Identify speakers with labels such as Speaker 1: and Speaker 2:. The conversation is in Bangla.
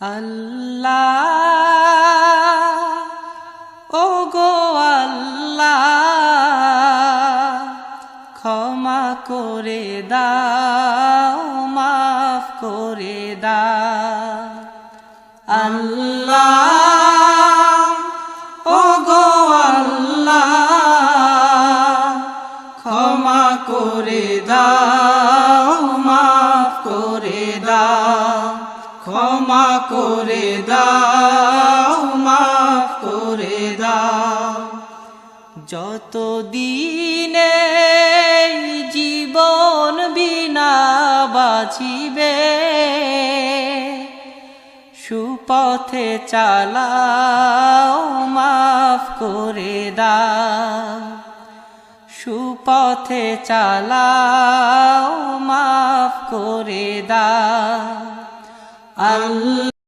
Speaker 1: আল্লাহ ও গো আল্লাহ ক্ষমা করে দাও মাফ করে দাও আল্লাহ ও গো আল্লাহ ক্ষমা করে দাও মাফ করে দাও ক্ষমা করে দাও মাফ করে দাও যতদিনে জীবন বিনা বাঁচিবে সুপথে চালাও মাফ করে দাও সুপথে চালাও মাফ করে দাও আল্লাহ।